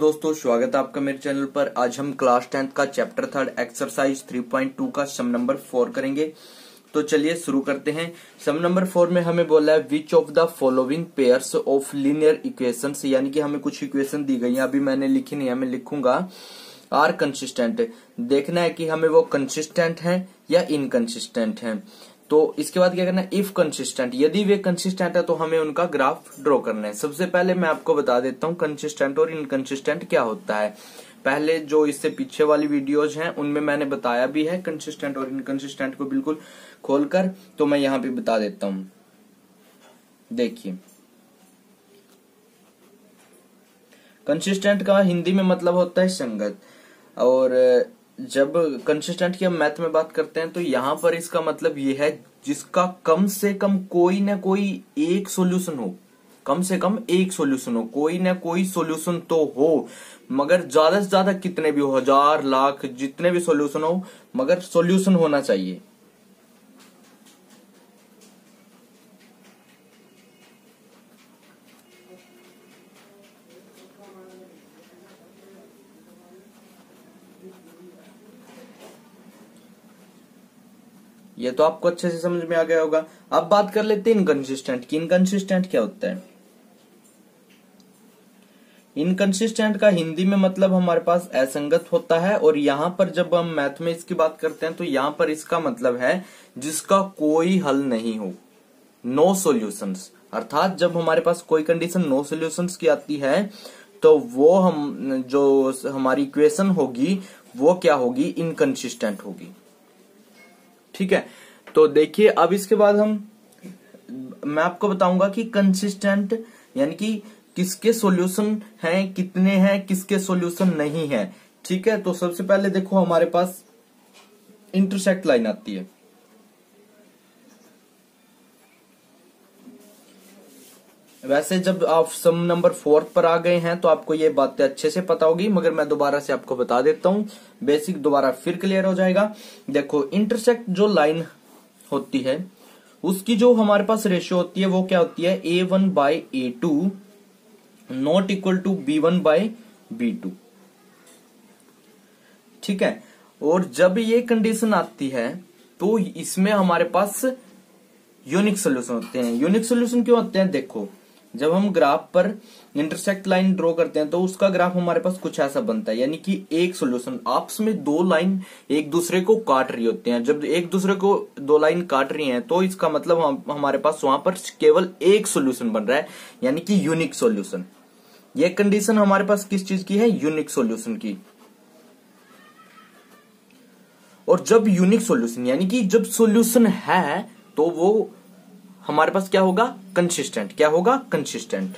दोस्तों, स्वागत है आपका मेरे चैनल पर। आज हम क्लास 10th का चैप्टर 3 एक्सरसाइज 3.2 का सम नंबर 4 करेंगे। तो चलिए शुरू करते हैं। सम नंबर 4 में हमें बोला है which of the following pairs of linear equations, यानी कि हमें कुछ इक्वेशन दी गई है, अभी मैंने लिखी नहीं है, मैं लिखूंगा आर कंसिस्टेंट। देखना है कि हमें वो कंसिस्टेंट है या इनकंसिस्टेंट है। तो इसके बाद क्या करना है, इफ कंसिस्टेंट, यदि वे कंसिस्टेंट है तो हमें उनका ग्राफ ड्रॉ करना है। सबसे पहले मैं आपको बता देता हूँ कंसिस्टेंट और इनकंसिस्टेंट क्या होता है। पहले जो इससे पीछे वाली वीडियोज हैं उनमें मैंने बताया भी है कंसिस्टेंट और इनकंसिस्टेंट को बिल्कुल खोलकर, तो मैं यहाँ पे बता देता हूँ। देखिए, कंसिस्टेंट का हिंदी में मतलब होता है संगत, और जब कंसिस्टेंट की हम मैथ में बात करते हैं तो यहाँ पर इसका मतलब ये है जिसका कम से कम कोई ना कोई एक सॉल्यूशन हो, कम से कम एक सॉल्यूशन हो, कोई ना कोई सॉल्यूशन तो हो, मगर ज्यादा से ज्यादा कितने भी हो, 1000 लाख जितने भी सॉल्यूशन हो, मगर सॉल्यूशन होना चाहिए। ये तो आपको अच्छे से समझ में आ गया होगा। अब बात कर लेते हैं इनकंसिस्टेंट की। इनकंसिस्टेंट क्या होता है? इनकंसिस्टेंट का हिंदी में मतलब हमारे पास असंगत होता है, और यहां पर जब हम मैथ में इसकी बात करते हैं तो यहां पर इसका मतलब है जिसका कोई हल नहीं हो, नो सॉल्यूशंस। अर्थात जब हमारे पास कोई कंडीशन नो सॉल्यूशंस की आती है तो वो हम जो हमारी इक्वेशन होगी वो क्या होगी, इनकंसिस्टेंट होगी। ठीक है, तो देखिए अब इसके बाद मैं आपको बताऊंगा कि कंसिस्टेंट यानी कि किसके सॉल्यूशन हैं, कितने हैं, किसके सॉल्यूशन नहीं है। ठीक है, तो सबसे पहले देखो हमारे पास इंटरसेक्ट लाइन आती है। वैसे जब आप सम नंबर 4 पर आ गए हैं तो आपको ये बातें अच्छे से पता होगी, मगर मैं दोबारा से आपको बता देता हूं, बेसिक दोबारा फिर क्लियर हो जाएगा। देखो, इंटरसेक्ट जो लाइन होती है उसकी जो हमारे पास रेशियो होती है वो क्या होती है, A1 by A2 not equal to B1 by B2। ठीक है, और जब ये कंडीशन आती है तो इसमें हमारे पास यूनिक सोल्यूशन होते हैं। यूनिक सोल्यूशन क्यों होते हैं? देखो, जब हम ग्राफ पर इंटरसेक्ट लाइन ड्रॉ करते हैं तो उसका ग्राफ हमारे पास कुछ ऐसा बनता है, यानी कि एक सॉल्यूशन, आपस में दो लाइन एक दूसरे को काट रही होती हैं। जब एक दूसरे को दो लाइन काट रही हैं तो इसका मतलब हमारे पास वहां पर केवल एक सॉल्यूशन बन रहा है, यानी कि यूनिक सॉल्यूशन। ये कंडीशन हमारे पास किस चीज की है, यूनिक सॉल्यूशन की। और जब यूनिक सॉल्यूशन यानी कि जब सॉल्यूशन है तो वो हमारे पास क्या होगा, कंसिस्टेंट। क्या होगा, कंसिस्टेंट।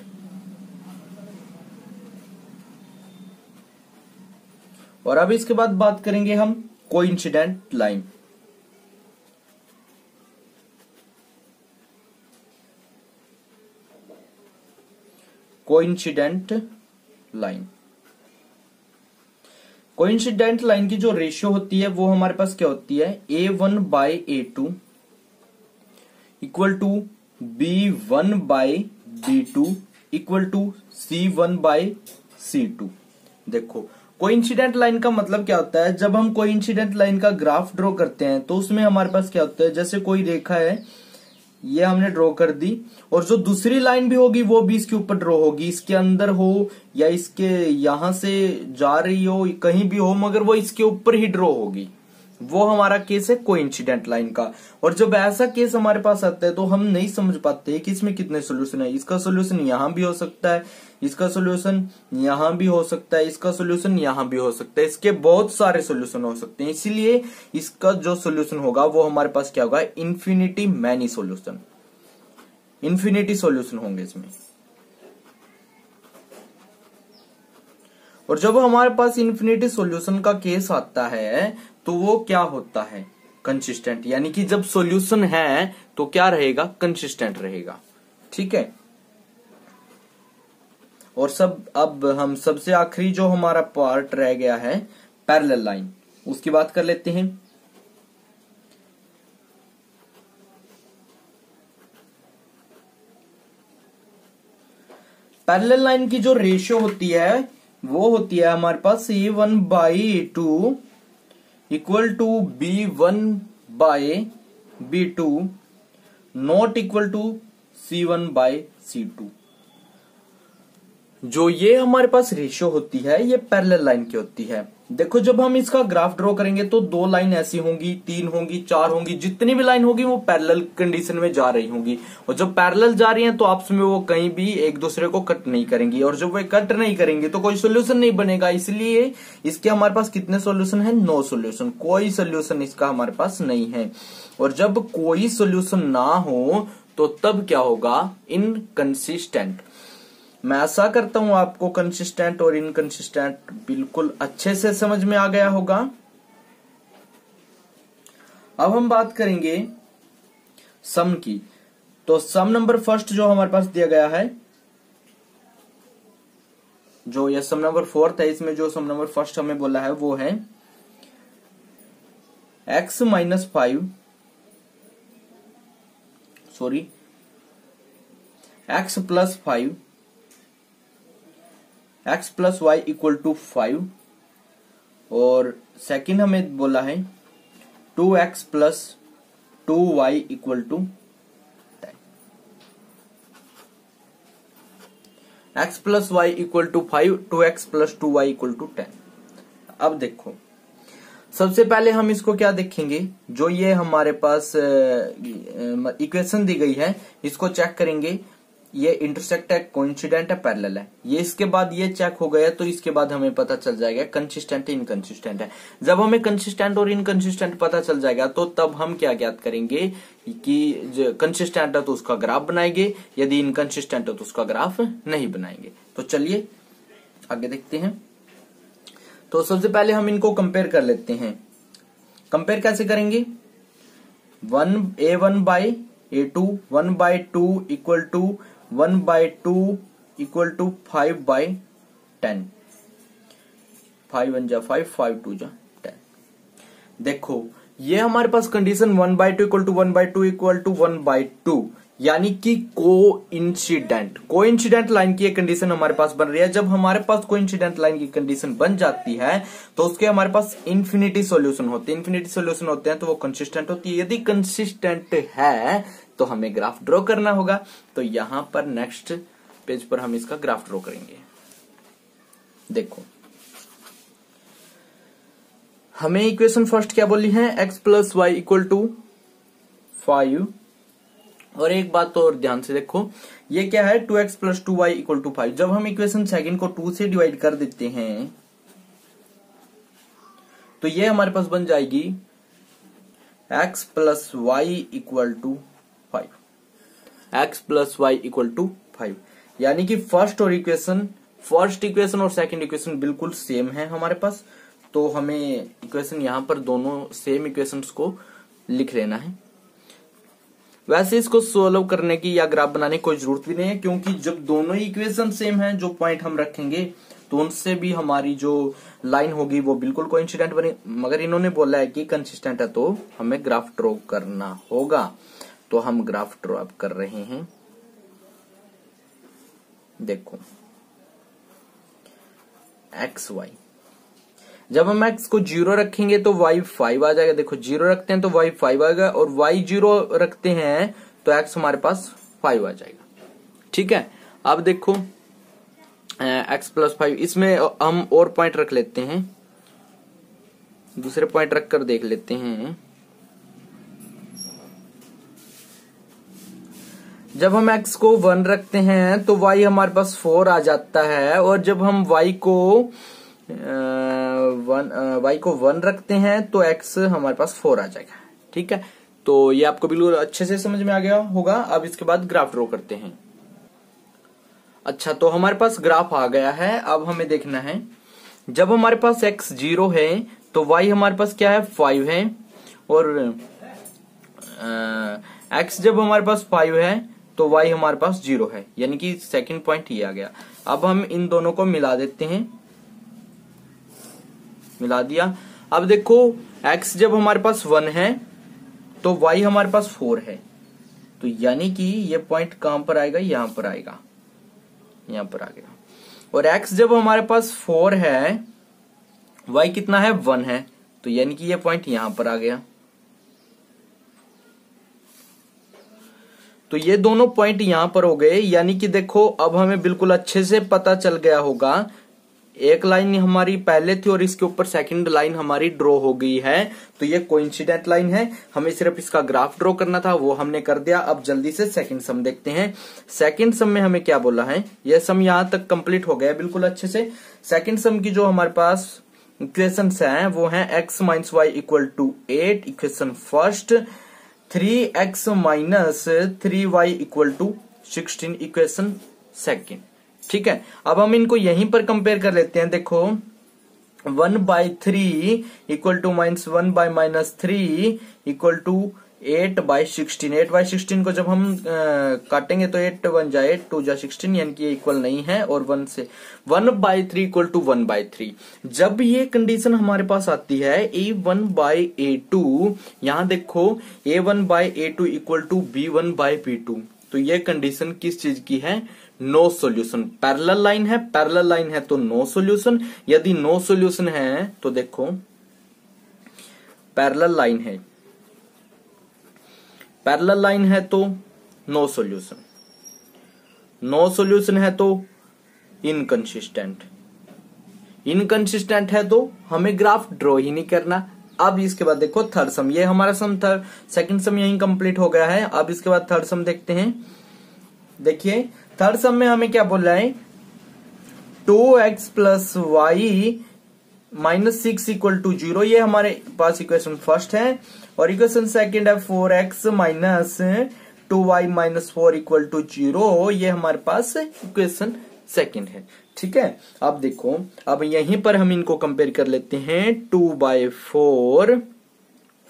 और अब इसके बाद बात करेंगे हम coincident line. Coincident line, coincident line की जो रेशियो होती है वो हमारे पास क्या होती है, A1 by A2 equal to B1 by B2 equal to C1 by C2। देखो, कोइंसिडेंट लाइन का मतलब क्या होता है, जब हम कोइंसिडेंट लाइन का ग्राफ ड्रॉ करते हैं तो उसमें हमारे पास क्या होता है, जैसे कोई रेखा है, ये हमने ड्रॉ कर दी, और जो दूसरी लाइन भी होगी वो भी इसके ऊपर ड्रॉ होगी, इसके अंदर हो या इसके यहां से जा रही हो, कहीं भी हो, मगर वो इसके ऊपर ही ड्रॉ होगी। वो हमारा केस है कोइंसिडेंट लाइन का। और जब ऐसा केस हमारे पास आता है तो हम नहीं समझ पाते कि इसमें कितने सोल्यूशन है। इसका सोल्यूशन यहां भी हो सकता है, इसका सोल्यूशन यहां भी हो सकता है, इसका सोल्यूशन यहां भी हो सकता है, इसके बहुत सारे सोल्यूशन हो सकते हैं। इसीलिए इसका जो सोल्यूशन होगा वो हमारे पास क्या होगा, infinity many solution, infinity solution होंगे इसमें। और जब हमारे पास इन्फिनिटी सॉल्यूशन का केस आता है तो वो क्या होता है, कंसिस्टेंट। यानी कि जब सॉल्यूशन है तो क्या रहेगा, कंसिस्टेंट रहेगा। ठीक है, और अब हम सबसे आखिरी जो हमारा पार्ट रह गया है पैरेलल लाइन, उसकी बात कर लेते हैं। पैरेलल लाइन की जो रेशियो होती है वो होती है हमारे पास C1/A2 equal to B1/B2 not equal to C1/C2। जो ये हमारे पास रेशियो होती है ये पैरेलल लाइन की होती है। देखो जब हम इसका ग्राफ ड्रॉ करेंगे तो 2 लाइन ऐसी होंगी, 3 होंगी, 4 होंगी, जितनी भी लाइन होगी वो पैरेलल कंडीशन में जा रही होंगी। और जब पैरेलल जा रही हैं तो आपस में वो कहीं भी एक दूसरे को कट नहीं करेंगी, और जब वे कट नहीं करेंगे तो कोई सोल्यूशन नहीं बनेगा। इसलिए इसके हमारे पास कितने सोल्यूशन है? 9 सोल्यूशन। कोई सोल्यूशन इसका हमारे पास नहीं है। और जब कोई सोल्यूशन ना हो तो तब क्या होगा? इनकंसिस्टेंट। मैं आशा करता हूं आपको कंसिस्टेंट और इनकंसिस्टेंट बिल्कुल अच्छे से समझ में आ गया होगा। अब हम बात करेंगे सम की। तो सम नंबर फर्स्ट जो हमारे पास दिया गया है, जो ये सम नंबर फोर्थ है, इसमें जो सम नंबर फर्स्ट हमें बोला है वो है x minus 5 sorry x plus 5 x plus y equal to 5, और सेकंड हमें बोला है 2x plus 2y equal to 10। x plus y equal to 5, 2x plus 2y equal to 10। अब देखो सबसे पहले हम इसको क्या देखेंगे, जो ये हमारे पास इक्वेशन दी गई है इसको चेक करेंगे। ये इंटरसेक्ट है, कोइंसिडेंट है, पैरेलल है। ये इसके बाद ये चेक हो गया तो इसके बाद हमें पता चल जाएगा कंसिस्टेंट है, इनकंसिस्टेंट है। जब हमें कंसिस्टेंट और इनकंसिस्टेंट पता चल जाएगा तो तब हम क्या ज्ञात करेंगे कि कंसिस्टेंट है तो उसका ग्राफ बनाएंगे, यदि इनकंसिस्टेंट है तो उसका ग्राफ नहीं बनाएंगे। तो चलिए आगे देखते हैं। तो सबसे पहले हम इनको कंपेयर कर लेते हैं। कंपेयर कैसे करेंगे? A1/A2 1/2 equal to 1/2 equal to 5/10। 5 1 जा 5, 5 2 जा 10। देखो ये हमारे पास condition 1/2 equal to 1/2 equal to 1/2 यानी कि कोइंसिडेंट लाइन की कंडीशन हमारे पास बन रही है। जब हमारे पास कोइंसिडेंट लाइन की कंडीशन बन जाती है तो उसके हमारे पास इन्फिनिटी सॉल्यूशन होते हैं। इन्फिनिटी सॉल्यूशन होते हैं तो वो कंसिस्टेंट होती है। यदि कंसिस्टेंट है तो हमें ग्राफ ड्रॉ करना होगा। तो यहां पर नेक्स्ट पेज पर हम इसका ग्राफ ड्रॉ करेंगे। देखो हमें इक्वेशन फर्स्ट क्या बोली है? x plus y equal to 5। और एक बात तो और ध्यान से देखो, ये क्या है? 2x plus 2y equal to 5। जब हम इक्वेशन सेकंड को 2 से डिवाइड कर देते हैं तो ये हमारे पास बन जाएगी x plus y equal to 5। x plus y equal to 5 यानी कि फर्स्ट इक्वेशन और सेकंड इक्वेशन बिल्कुल सेम है हमारे पास। तो हमें इक्वेशन यहां पर दोनों सेम इक्वेशंस को लिख लेना है। वैसे इसको सोल्व करने की या ग्राफ बनाने की कोई जरूरत भी नहीं है, क्योंकि जब दोनों ही इक्वेशन सेम हैं, जो पॉइंट हम रखेंगे तो उनसे भी हमारी जो लाइन होगी वो बिल्कुल कोइंसिडेंट बने। मगर इन्होंने बोला है कि कंसिस्टेंट है तो हमें ग्राफ ड्रॉ करना होगा। तो हम ग्राफ ड्रॉ अप कर रहे हैं। देखो एक्स वाई, जब हम x को 0 रखेंगे तो y 5 आ जाएगा। देखो 0 रखते हैं तो y 5 आएगा, और y 0 रखते हैं तो x हमारे पास 5 आ जाएगा। ठीक है। अब देखो x प्लस 5, इसमें हम और पॉइंट रख लेते हैं, दूसरे पॉइंट रख कर देख लेते हैं। जब हम x को 1 रखते हैं तो y हमारे पास 4 आ जाता है, और जब हम y को 1 रखते हैं तो x हमारे पास 4 आ जाएगा। ठीक है। तो ये आपको बिल्कुल अच्छे से समझ में आ गया होगा। अब इसके बाद ग्राफ ड्रॉ करते हैं। अच्छा, तो हमारे पास ग्राफ आ गया है। अब हमें देखना है, जब हमारे पास x 0 है तो y हमारे पास क्या है? 5 है, और x जब हमारे पास 5 है तो y हमारे पास 0 है, यानी कि सेकंड पॉइंट ये आ गया। अब हम इन दोनों को मिला देते हैं। मिला दिया। अब देखो x जब हमारे पास 1 है तो y हमारे पास 4 है, तो यानी कि ये पॉइंट कहां पर आएगा? यहां पर आएगा, यहां पर आ गया। और x जब हमारे पास 4 है, y कितना है 1 है, तो यानी कि ये पॉइंट यहां पर आ गया। तो ये दोनों पॉइंट यहां पर हो गए, यानी कि देखो अब हमें बिल्कुल अच्छे से पता चल गया होगा, एक लाइन हमारी पहले थी और इसके ऊपर सेकंड लाइन हमारी ड्रॉ हो गई है, तो ये कोइंसिडेंट लाइन है। हमें सिर्फ इसका ग्राफ ड्रॉ करना था, वो हमने कर दिया। अब जल्दी से सेकंड सम देखते हैं। सेकंड सम में हमें क्या बोला है, यह सम यहां तक कंप्लीट हो गया बिल्कुल अच्छे से। सेकंड सम की जो हमारे पास इक्वेशंस हैं वो हैं x minus y equal to 8 equation first, 3x minus 3y equal to 16 equation second. ठीक है, अब हम इनको यहीं पर कंपेयर कर लेते हैं। देखो 1/3 equal to minus 1/-3 equal to 8/16। 8/16 को जब हम काटेंगे तो 8 1 जा 8 2 जा 16, यानी कि ये इक्वल नहीं है। और 1/3 इक्वल टू 1/3। जब ये कंडीशन हमारे पास आती है a1/a2, यहां देखो a1/a2 इक्वल टू b1/b2, तो ये कंडीशन किस चीज की है, नो सॉल्यूशन। पैरेलल लाइन है, पैरेलल लाइन है तो नो सॉल्यूशन। यदि नो सॉल्यूशन है तो देखो पैरेलल लाइन है, पैरेलल लाइन है तो नो सॉल्यूशन, नो सॉल्यूशन है तो इनकंसिस्टेंट, इनकंसिस्टेंट है तो हमें ग्राफ ड्रॉ ही नहीं करना। अब इसके बाद देखो थर्ड सम, ये हमारा सम था, सेकंड सम यहीं कंप्लीट हो गया है। अब इसके बाद थर्ड सम देखते हैं। देखिए थर्ड सम में हमें क्या बोल रहा है, 2x plus y minus 6 equal to 0, ये हमारे पास इक्वेशन फर्स्ट है। और इक्वेशन सेकंड है 4x minus 2y minus 4 equal to 0, ये हमारे पास इक्वेशन सेकंड है। ठीक है, अब देखो अब यहीं पर हम इनको कंपेयर कर लेते हैं। 2/4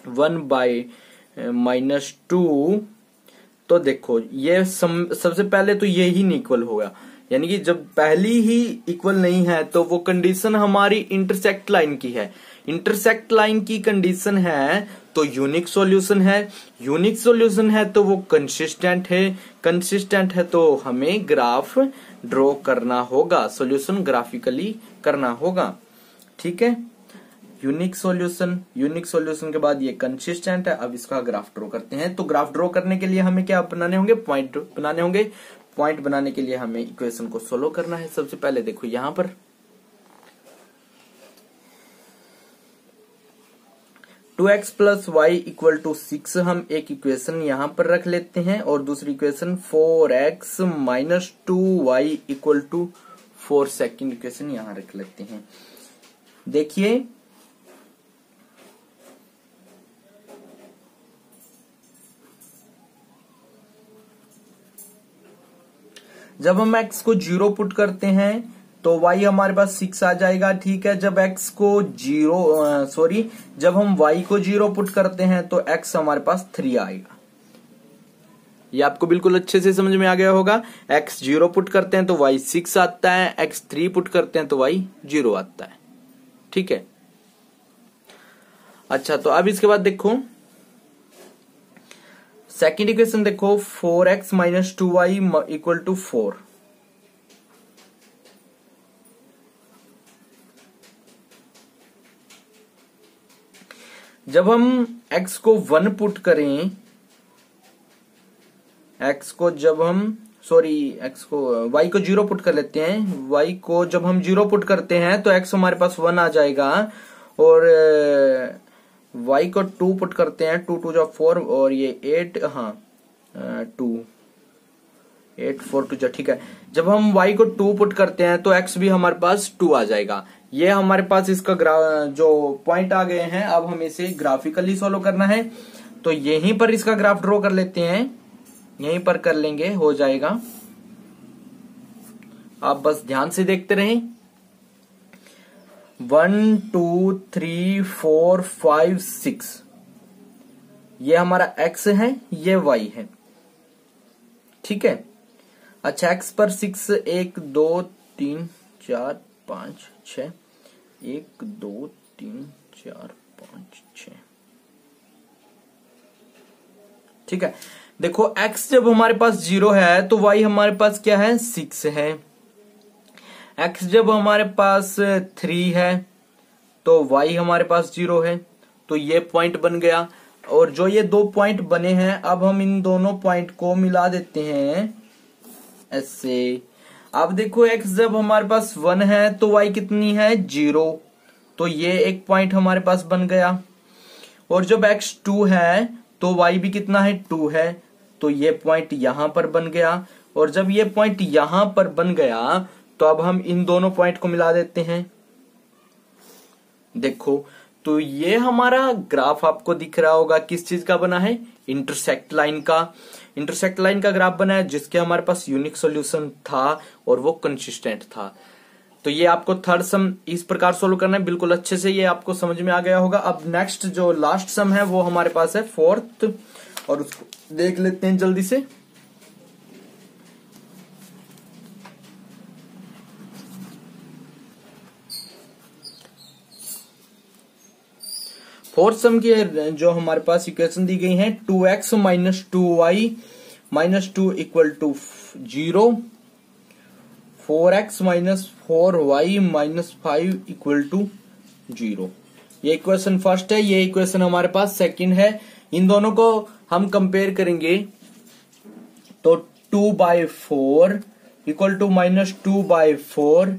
1/-2, तो देखो ये सबसे पहले तो ये ही नहीं इक्वल होगा, यानी कि जब पहली ही इक्वल नहीं है तो वो कंडीशन हमारी इंटरसेक्ट लाइन की है। इंटरसेक्ट लाइन की कंडीशन है तो यूनिक सॉल्यूशन है, यूनिक सॉल्यूशन है तो वो कंसिस्टेंट है, कंसिस्टेंट है तो हमें ग्राफ ड्रॉ करना होगा, सॉल्यूशन ग्राफिकली करना होगा। ठीक है, यूनिक सॉल्यूशन, यूनिक सॉल्यूशन के बाद ये कंसिस्टेंट है। अब इसका ग्राफ ड्रॉ करते हैं। तो ग्राफ ड्रॉ करने के लिए हमें क्या बनाने होंगे, पॉइंट बनाने होंगे। पॉइंट बनाने के लिए हमें इक्वेशन को सोल्व करना है। सबसे पहले देखो यहां पर 2x plus y equal to 6 हम एक इक्वेशन यहां पर रख लेते हैं, और दूसरी equation 4x minus 2y equal to 4 second equation यहां रख लेते हैं। देखिए जब हम x को 0 पुट करते हैं तो y हमारे पास 6 आ जाएगा। ठीक है, जब x को जब हम y को 0 पुट करते हैं तो x हमारे पास 3 आएगा। ये आपको बिल्कुल अच्छे से समझ में आ गया होगा। x 0 पुट करते हैं तो y 6 आता है, x 3 पुट करते हैं तो y 0 आता है। ठीक है, अच्छा तो अब इसके बाद देखो सेकेंड इक्वेशन देखो 4x minus 2y equal to 4। जब हम x को 1 पुट करें, x को जब हम x को y को 0 पुट कर लेते हैं, y को जब हम 0 पुट करते हैं तो x हमारे पास 1 आ जाएगा, और y को 2 पुट करते हैं, 2 2 जा 4 और ये 8, हाँ 2 8 4 2 जा। ठीक है, जब हम y को 2 पुट करते हैं तो x भी हमारे पास 2 आ जाएगा। ये हमारे पास इसका जो पॉइंट आ गए हैं। अब हमें इसे ग्राफिकली सॉल्व करना है, तो यहीं पर इसका ग्राफ ड्रॉ कर लेते हैं, यहीं पर कर लेंगे, हो जाएगा। आप बस ध्यान से देखते रहें। 1 2 3 4 5 6 ये हमारा x है, ये y है। ठीक है, अच्छा x पर 6 1 2 3 4 5 6 1 2 3 4 5 6। ठीक है, देखो x जब हमारे पास 0 है तो y हमारे पास क्या है, 6 है। x जब हमारे पास 3 है तो y हमारे पास 0 है, तो ये पॉइंट बन गया। और जो ये 2 पॉइंट बने हैं, अब हम इन दोनों पॉइंट को मिला देते हैं ऐसे। अब देखो x जब हमारे पास 1 है तो y कितनी है 0, तो ये एक पॉइंट हमारे पास बन गया। और जब x 2 है तो y भी कितना है 2 है, तो ये पॉइंट यहां पर बन गया। और जब ये पॉइंट यहां पर बन गया तो अब हम इन दोनों पॉइंट को मिला देते हैं। देखो तो ये हमारा ग्राफ आपको दिख रहा होगा किस चीज का बना है, इंटरसेक्ट लाइन का। इंटरसेक्ट लाइन का ग्राफ बना है जिसके हमारे पास यूनिक सॉल्यूशन था और वो कंसिस्टेंट था। तो ये आपको थर्ड सम इस प्रकार सोल्व करना है, बिल्कुल अच्छे से ये आपको समझ में आ गया होगा। अब नेक्स्ट जो लास्ट सम है वो हमारे पास है फोर्थ, और उसको देख लेते हैं जल्दी से। फोर्थ सम की जो हमारे पास इक्वेशन दी गई है 2x minus 2y minus 2 equal to 0, 4x minus 4y minus 5 equal to 0। ये इक्वेशन फर्स्ट है, ये इक्वेशन हमारे पास सेकंड है। इन दोनों को हम कंपेयर करेंगे तो 2/4 equal to minus 2/4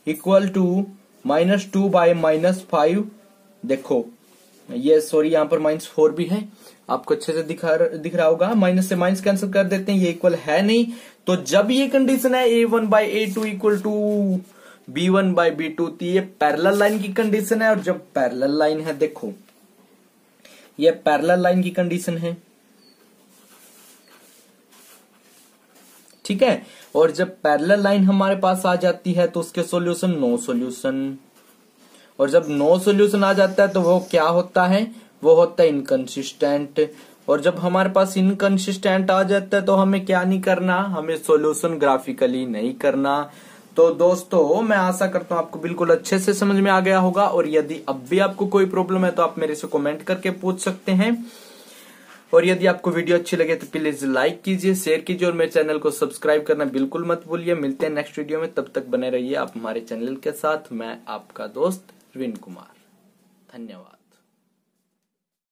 equal to minus 2/-5। देखो ये सॉरी यहाँ पर -4 भी है, आपको अच्छे से दिख रहा होगा। माइनस से माइनस कैंसिल कर देते हैं, ये इक्वल है नहीं। तो जब ये कंडीशन है a1/a2 इक्वल टू b1/b2, तो ये पैरेलल लाइन की कंडीशन है। और जब पैरेलल लाइन है, देखो ये पैरेलल लाइन की कंडीशन है, ठीक है। और जब पैरेलल लाइन हमारे पास आ जाती है तो उसके सॉल्यूशन नो सॉल्यूशन। और जब नो सॉल्यूशन आ जाता है तो वो क्या होता है, वो होता है इनकंसिस्टेंट। और जब हमारे पास इनकंसिस्टेंट आ जाता है तो हमें क्या नहीं करना, हमें सॉल्यूशन ग्राफिकली नहीं करना। तो दोस्तों मैं आशा करता हूं आपको बिल्कुल अच्छे से समझ में आ गया होगा। और यदि अब भी आपको कोई प्रॉब्लम है तो आप मेरे से कमेंट करके पूछ सकते हैं। और यदि आपको वीडियो अच्छी लगे तो प्लीज लाइक कीजिए, शेयर कीजिए और मेरे चैनल को सब्सक्राइब करना बिल्कुल मत भूलिए। मिलते हैं नेक्स्ट वीडियो में, तब तक बने रहिए आप हमारे चैनल के साथ। मैं आपका दोस्त रविंद्र कुमार, धन्यवाद।